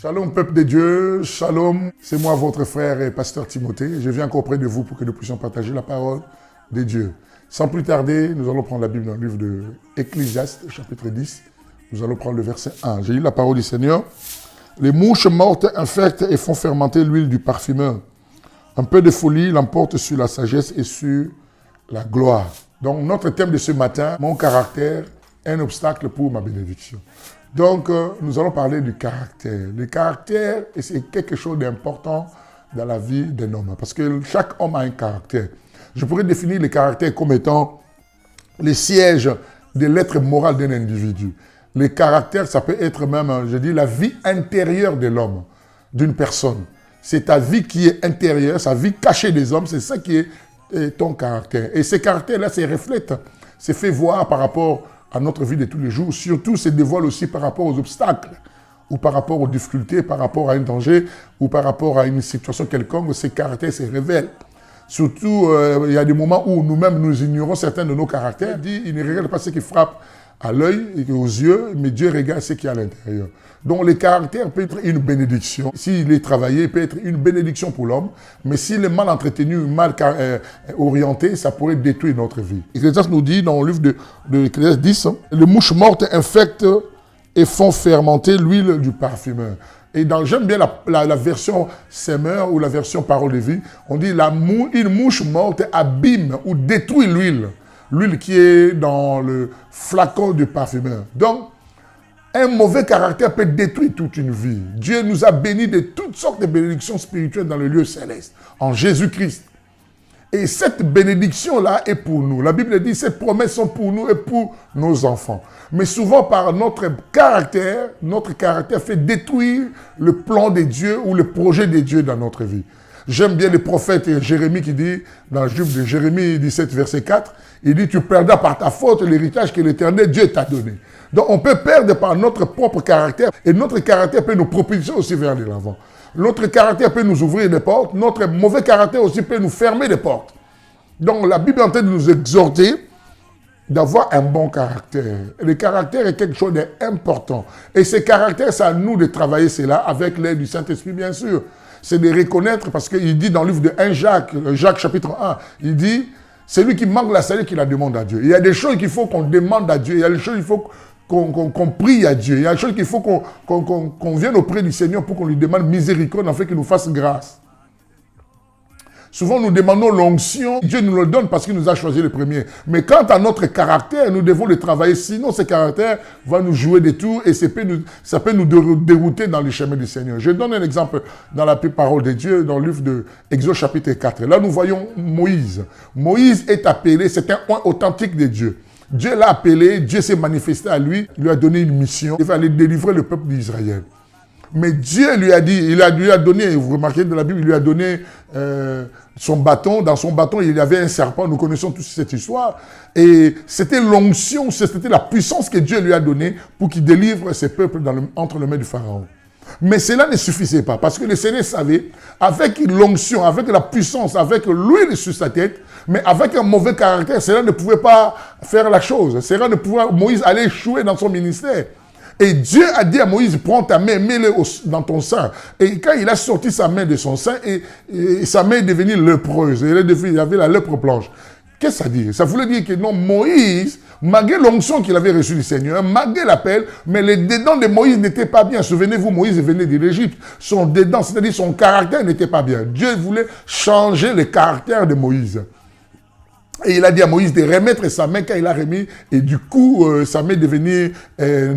Shalom peuple de Dieu, shalom, c'est moi votre frère et pasteur Timothée. Je viens encore auprès de vous pour que nous puissions partager la parole de Dieu. Sans plus tarder, nous allons prendre la Bible dans le livre de Ecclésiaste, chapitre 10. Nous allons prendre le verset 1. J'ai lu la parole du Seigneur. Les mouches mortes infectent et font fermenter l'huile du parfumeur. Un peu de folie l'emporte sur la sagesse et sur la gloire. Donc notre thème de ce matin, mon caractère, un obstacle pour ma bénédiction. Donc, nous allons parler du caractère. Le caractère, c'est quelque chose d'important dans la vie d'un homme. Parce que chaque homme a un caractère. Je pourrais définir le caractère comme étant le siège de l'être moral d'un individu. Le caractère, ça peut être même, je dis, la vie intérieure de l'homme, d'une personne. C'est ta vie qui est intérieure, sa vie cachée des hommes, c'est ça qui est ton caractère. Et ce caractère-là, se reflète, se fait voir par rapport à notre vie de tous les jours, surtout se dévoile aussi par rapport aux obstacles, ou par rapport aux difficultés, par rapport à un danger, ou par rapport à une situation quelconque, ces caractères se révèlent. Surtout, il y a des moments où nous-mêmes, nous ignorons certains de nos caractères. Il ne regarde pas ce qui frappe à l'œil et aux yeux, mais Dieu regarde ce qui est à l'intérieur. Donc, le caractère peut être une bénédiction. S'il est travaillé, il peut être une bénédiction pour l'homme, mais s'il est mal entretenu, mal orienté, ça pourrait détruire notre vie. Ecclésiaste nous dit dans le livre de l'Ecclésiaste 10, les mouches mortes infectent et font fermenter l'huile du parfumeur. Et j'aime bien la version Semeur ou la version Parole de vie, on dit une mouche morte abîme ou détruit l'huile. L'huile qui est dans le flacon du parfumeur. Donc, un mauvais caractère peut détruire toute une vie. Dieu nous a bénis de toutes sortes de bénédictions spirituelles dans le lieu céleste, en Jésus-Christ. Et cette bénédiction-là est pour nous. La Bible dit, ces promesses sont pour nous et pour nos enfants. Mais souvent, par notre caractère fait détruire le plan de Dieu ou le projet de Dieu dans notre vie. J'aime bien le prophète Jérémie qui dit, dans le livre de Jérémie 17, verset 4, il dit, tu perdras par ta faute l'héritage que l'Éternel Dieu t'a donné. Donc on peut perdre par notre propre caractère et notre caractère peut nous propulser aussi vers l'avant. Notre caractère peut nous ouvrir des portes, notre mauvais caractère aussi peut nous fermer des portes. Donc la Bible est en train de nous exhorter d'avoir un bon caractère. Et le caractère est quelque chose d'important. Et ce caractère, c'est à nous de travailler cela avec l'aide du Saint-Esprit, bien sûr. C'est de reconnaître, parce qu'il dit dans le livre de 1 Jacques chapitre 1, il dit, c'est lui qui manque la salut qui la demande à Dieu. Il y a des choses qu'il faut qu'on demande à Dieu, il y a des choses qu'il faut qu'on prie à Dieu, il y a des choses qu'il faut qu'on vienne auprès du Seigneur pour qu'on lui demande miséricorde, afin qu'il nous fasse grâce. Souvent, nous demandons l'onction. Dieu nous le donne parce qu'il nous a choisi le premier. Mais quant à notre caractère, nous devons le travailler. Sinon, ce caractère va nous jouer des tours et ça peut nous dérouter dans le chemin du Seigneur. Je donne un exemple dans la parole de Dieu, dans le livre de Exode chapitre 4. Là, nous voyons Moïse. Moïse est appelé, c'est un point authentique de Dieu. Dieu l'a appelé, Dieu s'est manifesté à lui, il lui a donné une mission. Il va aller délivrer le peuple d'Israël. Mais Dieu lui a dit, lui a donné, vous remarquez dans la Bible, il lui a donné son bâton. Dans son bâton, il y avait un serpent. Nous connaissons tous cette histoire. Et c'était l'onction, c'était la puissance que Dieu lui a donnée pour qu'il délivre ses peuples entre les mains du Pharaon. Mais cela ne suffisait pas, parce que le Seigneur savait, avec l'onction, avec la puissance, avec l'huile sur sa tête, mais avec un mauvais caractère, cela ne pouvait pas faire la chose. Cela ne pouvait, Moïse allait échouer dans son ministère. Et Dieu a dit à Moïse, prends ta main, mets-le dans ton sein. Et quand il a sorti sa main de son sein, et sa main est devenue lépreuse. Il avait la lèpre blanche. Qu'est-ce que ça dit? Ça voulait dire que non, Moïse, malgré l'onction qu'il avait reçue du Seigneur, malgré l'appel, mais les dedans de Moïse n'étaient pas bien. Souvenez-vous, Moïse venait de l'Égypte. Son dedans, c'est-à-dire son caractère n'était pas bien. Dieu voulait changer le caractère de Moïse. Et il a dit à Moïse de remettre sa main quand il a remis, et du coup, sa main est devenue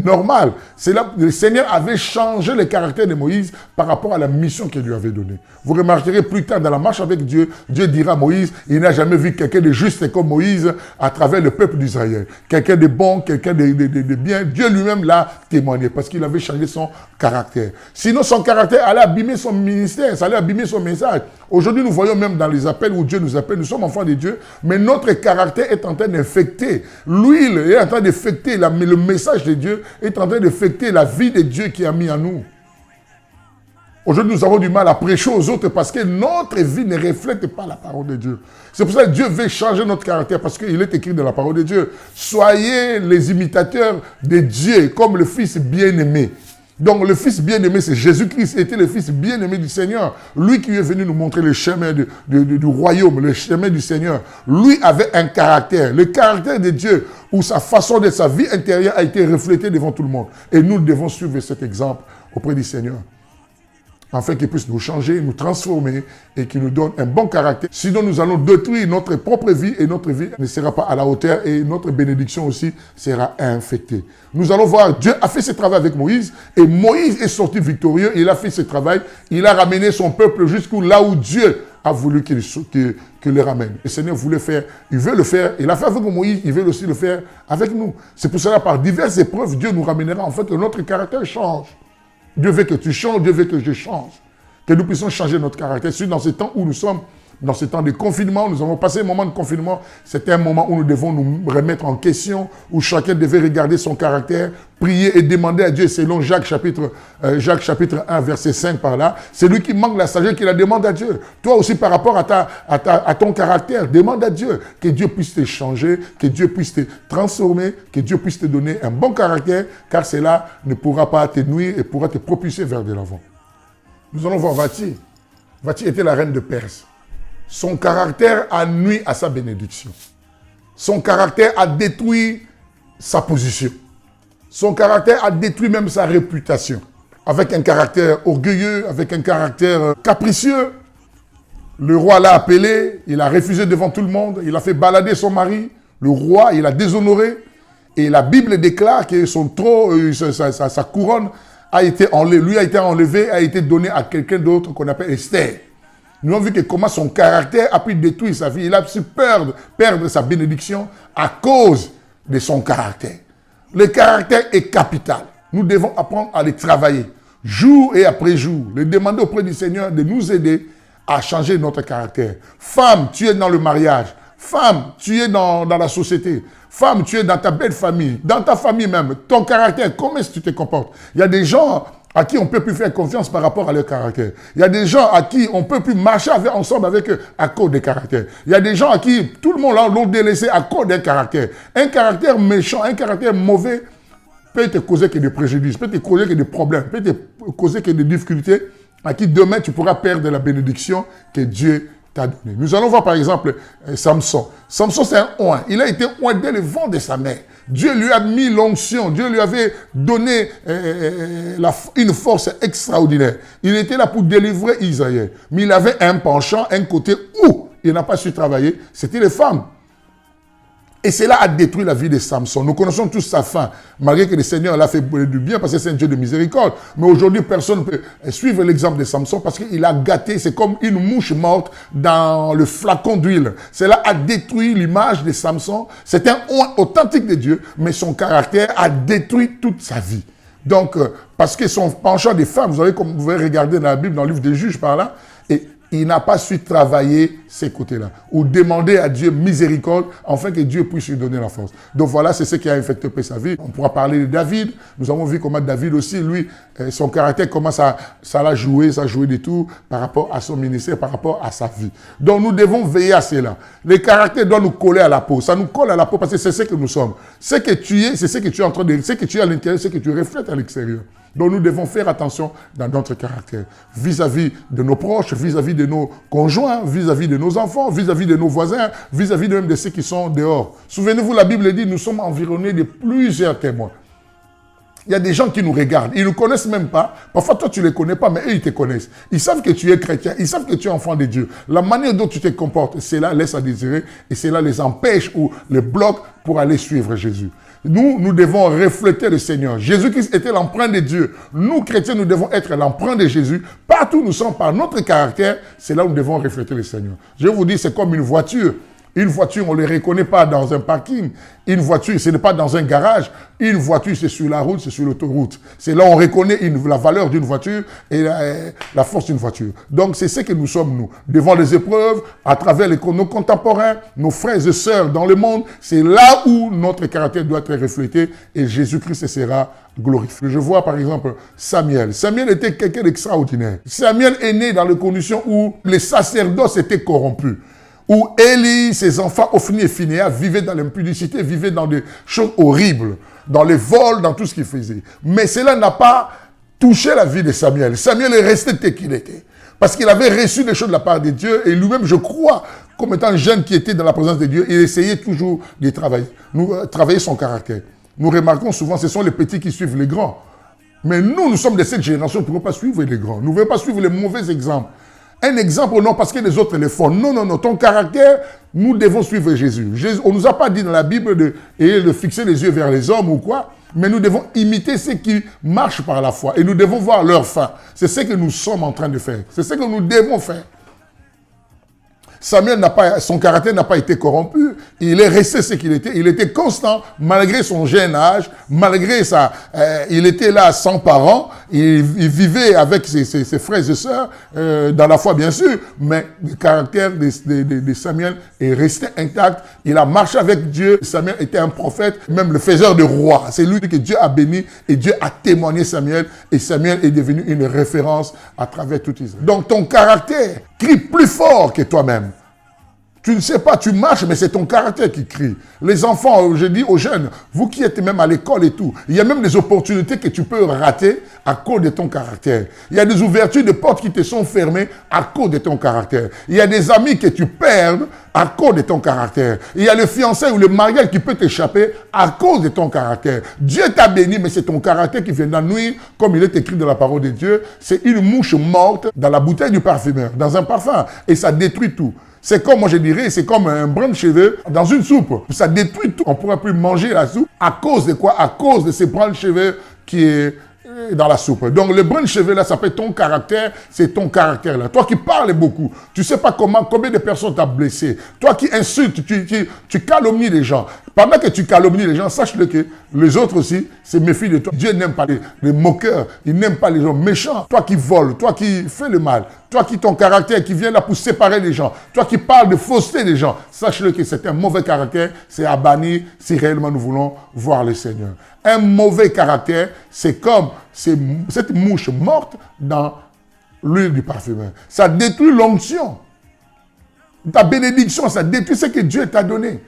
normale. C'est là que le Seigneur avait changé le caractère de Moïse par rapport à la mission qu'il lui avait donnée. Vous remarquerez plus tard dans la marche avec Dieu, Dieu dira à Moïse, il n'a jamais vu quelqu'un de juste comme Moïse à travers le peuple d'Israël. Quelqu'un de bon, quelqu'un de bien. Dieu lui-même l'a témoigné parce qu'il avait changé son caractère. Sinon, son caractère allait abîmer son ministère, ça allait abîmer son message. Aujourd'hui, nous voyons même dans les appels où Dieu nous appelle, nous sommes enfants de Dieu, mais notre caractère est en train d'infecter. L'huile est en train d'infecter, le message de Dieu est en train d'infecter la vie de Dieu qui a mis en nous. Aujourd'hui, nous avons du mal à prêcher aux autres parce que notre vie ne reflète pas la parole de Dieu. C'est pour ça que Dieu veut changer notre caractère parce qu'il est écrit dans la parole de Dieu. Soyez les imitateurs de Dieu comme le Fils bien-aimé. Donc le Fils bien-aimé, c'est Jésus-Christ, était le Fils bien-aimé du Seigneur. Lui qui est venu nous montrer le chemin du royaume, le chemin du Seigneur. Lui avait un caractère, le caractère de Dieu, où sa façon d'être, sa vie intérieure a été reflétée devant tout le monde. Et nous devons suivre cet exemple auprès du Seigneur, afin qu'il puisse nous changer, nous transformer et qu'il nous donne un bon caractère. Sinon, nous allons détruire notre propre vie et notre vie ne sera pas à la hauteur et notre bénédiction aussi sera infectée. Nous allons voir, Dieu a fait ce travail avec Moïse et Moïse est sorti victorieux. Il a fait ce travail, il a ramené son peuple jusqu'où là où Dieu a voulu qu'il le ramène. Le Seigneur voulait faire, il veut le faire, il l'a fait avec Moïse, il veut aussi le faire avec nous. C'est pour cela, par diverses épreuves, Dieu nous ramènera en fait que notre caractère change. Dieu veut que tu changes, Dieu veut que je change. Que nous puissions changer notre caractère. C'est dans ce temps où nous sommes, dans ce temps de confinement, nous avons passé un moment de confinement. C'était un moment où nous devons nous remettre en question, où chacun devait regarder son caractère, prier et demander à Dieu, selon Jacques chapitre 1, verset 5 par là. C'est lui qui manque la sagesse, qui la demande à Dieu. Toi aussi, par rapport à ton caractère, demande à Dieu que Dieu puisse te changer, que Dieu puisse te transformer, que Dieu puisse te donner un bon caractère, car cela ne pourra pas te nuire et pourra te propulser vers de l'avant. Nous allons voir Vati. Vati était la reine de Perse. Son caractère a nui à sa bénédiction. Son caractère a détruit sa position. Son caractère a détruit même sa réputation. Avec un caractère orgueilleux, avec un caractère capricieux. Le roi l'a appelé, il a refusé devant tout le monde, il a fait balader son mari. Le roi, il a déshonoré. Et la Bible déclare que son trône, sa couronne, a été enlevé, a été donné à quelqu'un d'autre qu'on appelle Esther. Nous avons vu que comment son caractère a pu détruire sa vie. Il a pu perdre sa bénédiction à cause de son caractère. Le caractère est capital. Nous devons apprendre à le travailler, jour et après jour. Le demander auprès du Seigneur de nous aider à changer notre caractère. Femme, tu es dans le mariage. Femme, tu es dans la société. Femme, tu es dans ta belle famille. Dans ta famille même. Ton caractère, comment est-ce que tu te comportes? Il y a des gens à qui on ne peut plus faire confiance par rapport à leur caractère. Il y a des gens à qui on ne peut plus marcher ensemble avec eux à cause des caractères. Il y a des gens à qui tout le monde l'ont délaissé à cause d'un caractère. Un caractère méchant, un caractère mauvais peut te causer que des préjudices, peut te causer que des problèmes, peut te causer que des difficultés à qui demain tu pourras perdre la bénédiction que Dieu t'a donnée. Nous allons voir par exemple Samson. Samson c'est un oint. Il a été oint dès le ventre de sa mère. Dieu lui a mis l'onction, Dieu lui avait donné une force extraordinaire. Il était là pour délivrer Israël. Mais il avait un penchant, un côté où il n'a pas su travailler, c'était les femmes. Et cela a détruit la vie de Samson. Nous connaissons tous sa fin, malgré que le Seigneur l'a fait du bien, parce que c'est un Dieu de miséricorde. Mais aujourd'hui, personne ne peut suivre l'exemple de Samson, parce qu'il a gâté, c'est comme une mouche morte dans le flacon d'huile. Cela a détruit l'image de Samson. C'est un oint authentique de Dieu, mais son caractère a détruit toute sa vie. Donc, parce que son penchant des femmes, vous savez, comme vous pouvez regarder dans la Bible, dans le livre des Juges par là, et il n'a pas su travailler ces côtés-là. Ou demander à Dieu miséricorde, afin que Dieu puisse lui donner la force. Donc voilà, c'est ce qui a infecté sa vie. On pourra parler de David. Nous avons vu comment David aussi, lui, son caractère, comment ça l'a joué, ça a joué du tout par rapport à son ministère, par rapport à sa vie. Donc nous devons veiller à cela. Les caractères doivent nous coller à la peau. Ça nous colle à la peau parce que c'est ce que nous sommes. Ce que tu es, c'est ce que tu es en train de... Ce que tu es à l'intérieur, c'est ce que tu reflètes à l'extérieur. Donc nous devons faire attention dans notre caractère, vis-à-vis de nos proches, vis-à-vis de nos conjoints, vis-à-vis de nos enfants, vis-à-vis de nos voisins, vis-à-vis même de ceux qui sont dehors. Souvenez-vous, la Bible dit, nous sommes environnés de plusieurs témoins. Il y a des gens qui nous regardent, ils ne nous connaissent même pas. Parfois, toi, tu ne les connais pas, mais eux, ils te connaissent. Ils savent que tu es chrétien, ils savent que tu es enfant de Dieu. La manière dont tu te comportes, cela laisse à désirer et cela les empêche ou les bloque pour aller suivre Jésus. Nous devons refléter le Seigneur. Jésus-Christ était l'empreinte de Dieu. Nous, chrétiens, nous devons être l'empreinte de Jésus. Partout où nous sommes, par notre caractère, c'est là où nous devons refléter le Seigneur. Je vous dis, c'est comme une voiture. Une voiture, on ne les reconnaît pas dans un parking. Une voiture, ce n'est pas dans un garage. Une voiture, c'est sur la route, c'est sur l'autoroute. C'est là où on reconnaît la valeur d'une voiture et la force d'une voiture. Donc, c'est ce que nous sommes, nous. Devant les épreuves, à travers nos contemporains, nos frères et sœurs dans le monde, c'est là où notre caractère doit être reflété et Jésus-Christ sera glorifié. Je vois par exemple Samuel. Samuel était quelqu'un d'extraordinaire. Samuel est né dans les conditions où les sacerdoces étaient corrompus. Où Élie, ses enfants, Ophni et Phinehas, vivaient dans l'impudicité, vivaient dans des choses horribles, dans les vols, dans tout ce qu'ils faisaient. Mais cela n'a pas touché la vie de Samuel. Samuel est resté tel qu'il était. Parce qu'il avait reçu des choses de la part de Dieu et lui-même, je crois, comme étant un jeune qui était dans la présence de Dieu, il essayait toujours de travailler, travailler son caractère. Nous remarquons souvent, ce sont les petits qui suivent les grands. Mais nous sommes de cette génération, nous ne pouvons pas suivre les grands. Nous ne pouvons pas suivre les mauvais exemples. Un exemple, non, parce que les autres le font. Non, non, non. Ton caractère, nous devons suivre Jésus. On ne nous a pas dit dans la Bible de fixer les yeux vers les hommes ou quoi, mais nous devons imiter ceux qui marchent par la foi. Et nous devons voir leur fin. C'est ce que nous sommes en train de faire. C'est ce que nous devons faire. Samuel son caractère n'a pas été corrompu. Il est resté ce qu'il était. Il était constant, malgré son jeune âge, malgré il était là sans parents. Il vivait avec ses frères et sœurs, dans la foi bien sûr, mais le caractère de Samuel est resté intact. Il a marché avec Dieu. Samuel était un prophète, même le faiseur de rois. C'est lui que Dieu a béni et Dieu a témoigné Samuel. Et Samuel est devenu une référence à travers tout Israël. Donc ton caractère crie plus fort que toi-même. Tu ne sais pas, tu marches, mais c'est ton caractère qui crie. Les enfants, je dis aux jeunes, vous qui êtes même à l'école et tout, il y a même des opportunités que tu peux rater à cause de ton caractère. Il y a des ouvertures de portes qui te sont fermées à cause de ton caractère. Il y a des amis que tu perds à cause de ton caractère. Il y a le fiancé ou le mariage qui peut t'échapper à cause de ton caractère. Dieu t'a béni, mais c'est ton caractère qui vient nuire, comme il est écrit dans la parole de Dieu. C'est une mouche morte dans la bouteille du parfumeur, dans un parfum, et ça détruit tout. C'est comme, moi je dirais, c'est comme un brin de cheveux dans une soupe. Ça détruit tout. On ne pourra plus manger la soupe. À cause de quoi? À cause de ces brins de cheveux qui est dans la soupe. Donc le brin de cheveux là, ça fait ton caractère, c'est ton caractère là. Toi qui parles beaucoup, tu ne sais pas combien de personnes t'as blessé. Toi qui insultes, tu calomnies les gens. Pendant que tu calomnies les gens, sache-le que les autres aussi se méfient de toi. Dieu n'aime pas les moqueurs, il n'aime pas les gens méchants. Toi qui voles, toi qui fais le mal, toi qui ton caractère qui vient là pour séparer les gens, toi qui parles de fausseté des gens, sache-le que c'est un mauvais caractère, c'est à bannir si réellement nous voulons voir le Seigneur. Un mauvais caractère, c'est comme cette mouche morte dans l'huile du parfumeur. Ça détruit l'onction. Ta bénédiction, ça détruit ce que Dieu t'a donné.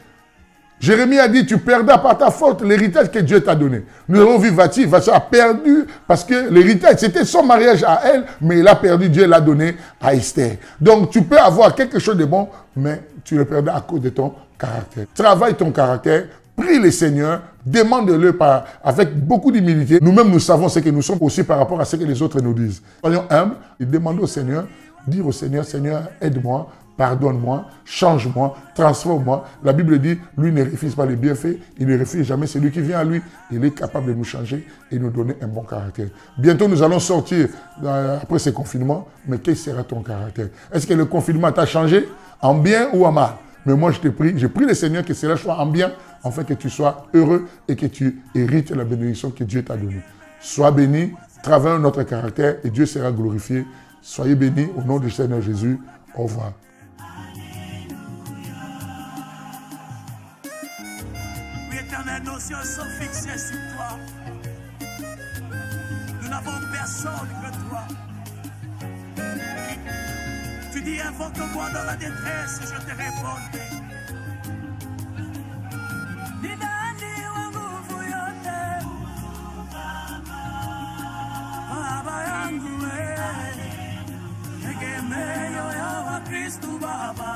Jérémie a dit, tu perdras par ta faute l'héritage que Dieu t'a donné. Nous avons vu Vati a perdu parce que l'héritage, c'était son mariage à elle, mais il a perdu, Dieu l'a donné à Esther. Donc tu peux avoir quelque chose de bon, mais tu le perdras à cause de ton caractère. Travaille ton caractère, prie le Seigneur, demande-le avec beaucoup d'humilité. Nous-mêmes, nous savons ce que nous sommes aussi par rapport à ce que les autres nous disent. Soyons humbles et demandons au Seigneur, dire au Seigneur, Seigneur, aide-moi, pardonne-moi, change-moi, transforme-moi. La Bible dit, lui ne refuse pas les bienfaits, il ne refuse jamais celui qui vient à lui. Il est capable de nous changer et nous donner un bon caractère. Bientôt, nous allons sortir après ce confinement, mais quel sera ton caractère? Est-ce que le confinement t'a changé en bien ou en mal? Mais moi, je prie le Seigneur que cela soit en bien, afin que tu sois heureux et que tu hérites la bénédiction que Dieu t'a donnée. Sois béni, travaille notre caractère et Dieu sera glorifié. Soyez bénis au nom du Seigneur Jésus. Au revoir. Nos yeux sont fixés sur toi. Nous n'avons personne que toi. Tu dis, invoque-moi dans la détresse, je te répondrai. Baba yangu tegemeo ya Wakristo Baba